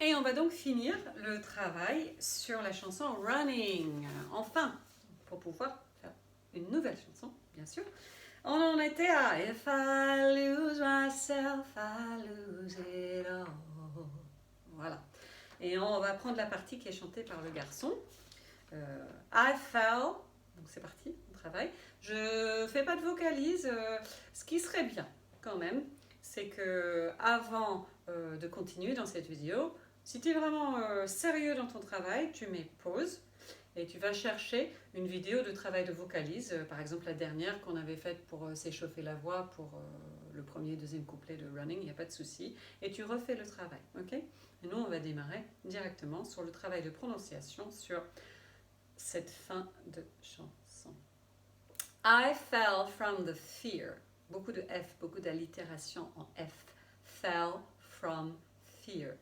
Et on va donc finir le travail sur la chanson Running. Enfin, pour pouvoir faire une nouvelle chanson, bien sûr. On en était à If I lose myself, I lose it all. Voilà. Et on va prendre la partie qui est chantée par le garçon. I fell. Donc c'est parti, on travaille. Je fais pas de vocalise. Ce qui serait bien quand même, c'est que avant de continuer dans cette vidéo, si tu es vraiment sérieux dans ton travail, tu mets pause et tu vas chercher une vidéo de travail de vocalise, par exemple la dernière qu'on avait faite pour s'échauffer la voix pour le premier et deuxième couplet de Running, il n'y a pas de souci, et tu refais le travail, ok? Et nous, on va démarrer directement sur le travail de prononciation sur cette fin de chanson. I fell from the fear. Beaucoup de F, beaucoup d'allitération en F. Fell from fear.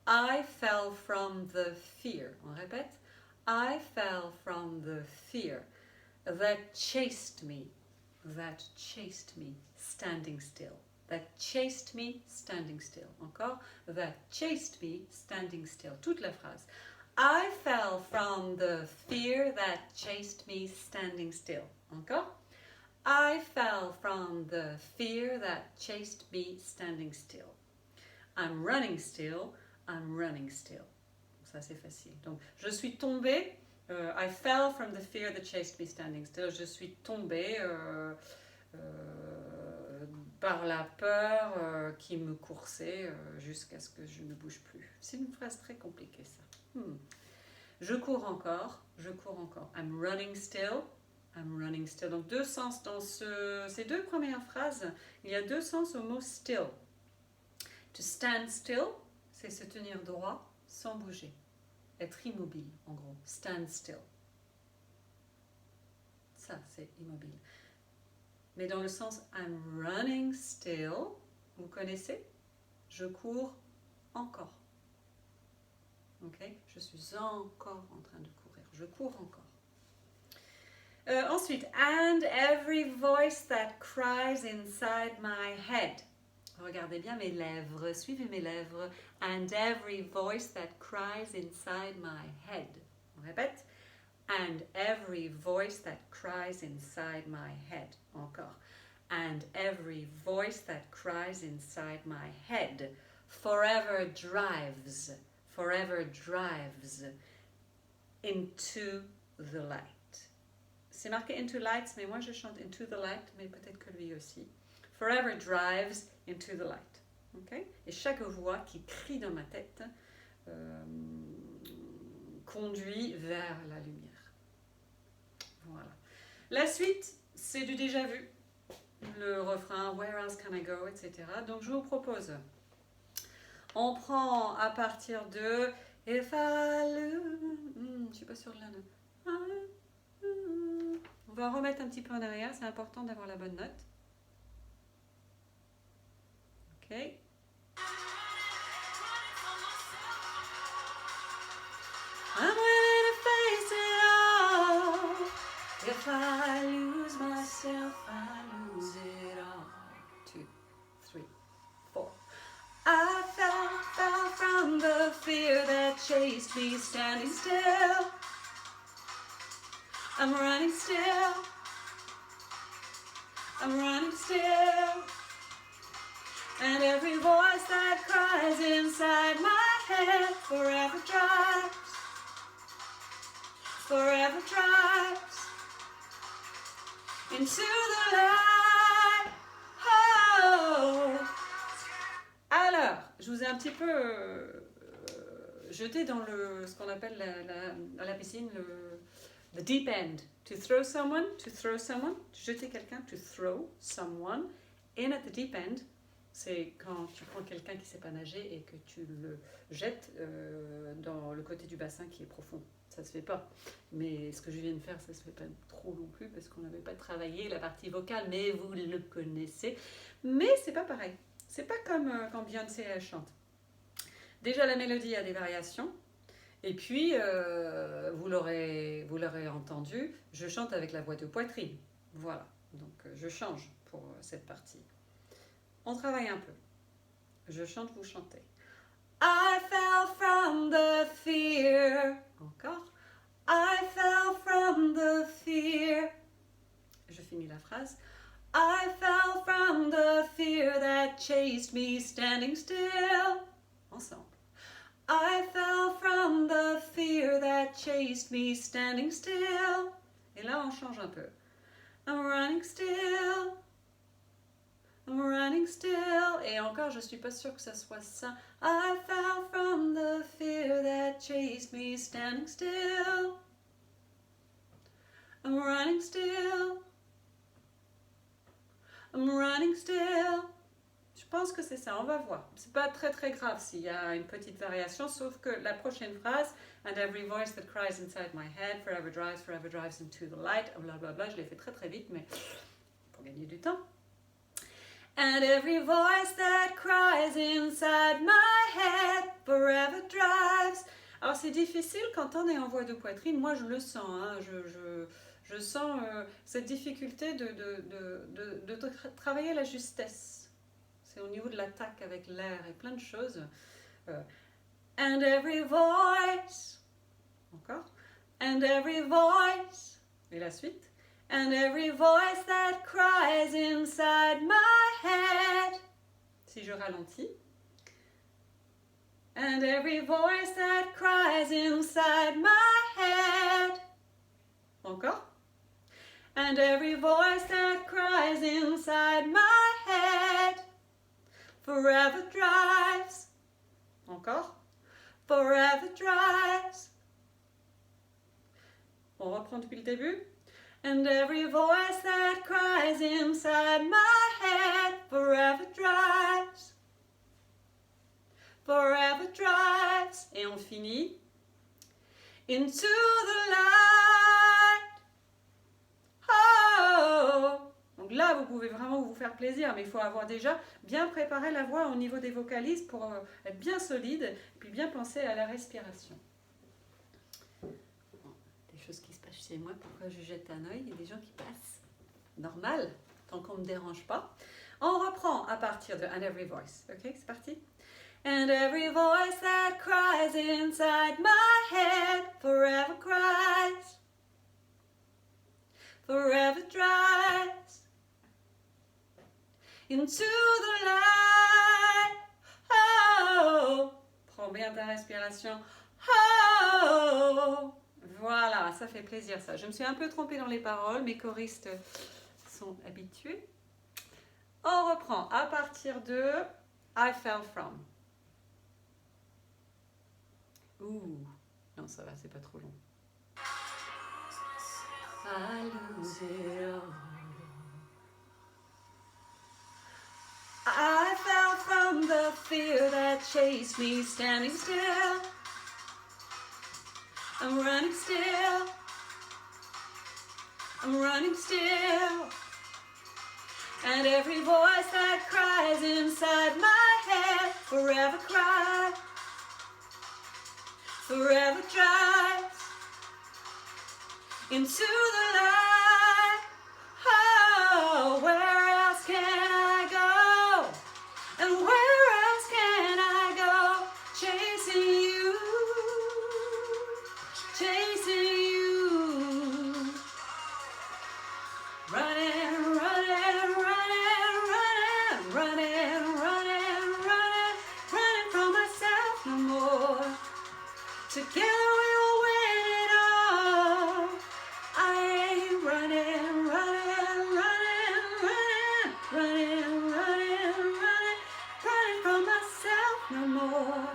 I fell from the fear. On répète. I fell from the fear that chased me. That chased me standing still. That chased me standing still. Encore. That chased me standing still. Toute la phrase. I fell from the fear that chased me standing still. Encore. I fell from the fear that chased me standing still. I'm running still. I'm running still. Ça, c'est facile. Donc, je suis tombée. I fell from the fear that chased me standing still. Je suis tombée par la peur qui me coursait jusqu'à ce que je ne bouge plus. C'est une phrase très compliquée, ça. Je cours encore. Je cours encore. I'm running still. I'm running still. Donc, deux sens dans ces deux premières phrases. Il y a deux sens au mot still. To stand still, c'est se tenir droit sans bouger. Être immobile, en gros. Stand still. Ça, c'est immobile. Mais dans le sens I'm running still, vous connaissez? Je cours encore. Ok? Je suis encore en train de courir. Je cours encore. Ensuite, and every voice that cries inside my head. Regardez bien mes lèvres, suivez mes lèvres. And every voice that cries inside my head. On répète. And every voice that cries inside my head. Encore. And every voice that cries inside my head. Forever drives into the light. C'est marqué into lights, mais moi je chante into the light, mais peut-être que lui aussi. Forever drives into the light. Okay? Et chaque voix qui crie dans ma tête conduit vers la lumière. Voilà. La suite, c'est du déjà vu. Le refrain, where else can I go, etc. Donc je vous propose, on prend à partir de if I lose, je ne suis pas sûre de la note. On va remettre un petit peu en arrière, c'est important d'avoir la bonne note. Ok. I'm ready to face it all. If I lose myself, I lose it all. 2, 3, 4. I fell from the fear that chased me standing still. I'm running still. I'm running still. And every voice that cries inside my head forever drives into the light. Oh. Alors, je vous ai un petit peu jeté dans ce qu'on appelle la piscine, the deep end. To throw someone, jeter quelqu'un, to throw someone in at the deep end. C'est quand tu prends quelqu'un qui ne sait pas nager et que tu le jettes dans le côté du bassin qui est profond. Ça ne se fait pas. Mais ce que je viens de faire, ça ne se fait pas trop non plus parce qu'on n'avait pas travaillé la partie vocale, mais vous le connaissez. Mais c'est pas pareil. C'est pas comme quand Beyoncé elle chante. Déjà, la mélodie a des variations. Et puis, vous l'aurez entendu, je chante avec la voix de poitrine. Voilà. Donc, je change pour cette partie. On travaille un peu. Je chante, vous chantez. I fell from phrase. I fell from the fear that chased me standing still. Ensemble. I fell from the fear that chased me standing still. Et là, on change un peu. I'm running still. I'm running still. Et encore, je ne suis pas sûre que ça soit ça. I fell from the fear that chased me standing still. I'm running still. I'm running still. Je pense que c'est ça, on va voir. C'est pas très très grave s'il y a une petite variation, sauf que la prochaine phrase, and every voice that cries inside my head, forever drives into the light, blablabla, je l'ai fait très très vite, mais pour gagner du temps. And every voice that cries inside my head, forever drives. Alors c'est difficile quand on est en voix de poitrine, moi je le sens, hein, je sens cette difficulté de travailler la justesse. C'est au niveau de l'attaque avec l'air et plein de choses. And every voice. Encore. And every voice. Et la suite. And every voice that cries inside my head. Si je ralentis. And every voice that cries inside my head. Encore. And every voice that cries inside my head. Forever drives. Encore. Forever drives. On reprend depuis le début. And every voice that cries inside my head. Forever drives. Forever drives. Et on finit. Into the light. Oh. Donc là, vous pouvez vraiment vous faire plaisir, mais il faut avoir déjà bien préparé la voix au niveau des vocalises pour être bien solide, puis bien penser à la respiration. Bon, des choses qui se passent chez moi, pourquoi je jette un œil, il y a des gens qui passent. Normal, tant qu'on ne me dérange pas. On reprend à partir de And Every Voice. Ok, c'est parti. And every voice that cries inside my head forever cries. Forever drives. Into the light. Oh. Prends bien ta respiration. Oh. Voilà, ça fait plaisir ça. Je me suis un peu trompée dans les paroles, mes choristes sont habitués. On reprend à partir de I fell from. Ouh, non ça va, c'est pas trop long. I lose it all. I fell from the fear that chased me standing still. I'm running still. I'm running still. And every voice that cries inside my head forever cries. Forever drives into the light. Oh, where else can I go? And where else can I go? Chasing you, chasing you. Running, running, running, running, running, running, running, running from myself no more. Together we will win it all. I ain't running, running, running, running, running, running, running, running from myself no more.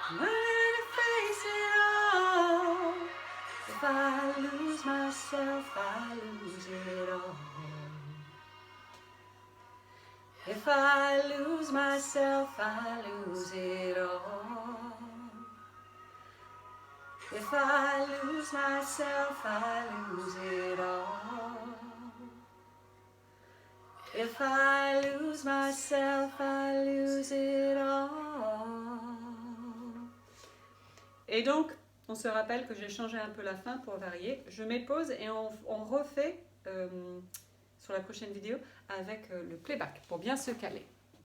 I'm ready to face it all. If I lose myself, I lose it all. If I lose myself, I lose it all. If I lose myself, I lose it all. If I lose myself, I lose it all. Et donc, on se rappelle que j'ai changé un peu la fin pour varier. Je mets pause et on refait sur la prochaine vidéo avec le playback pour bien se caler.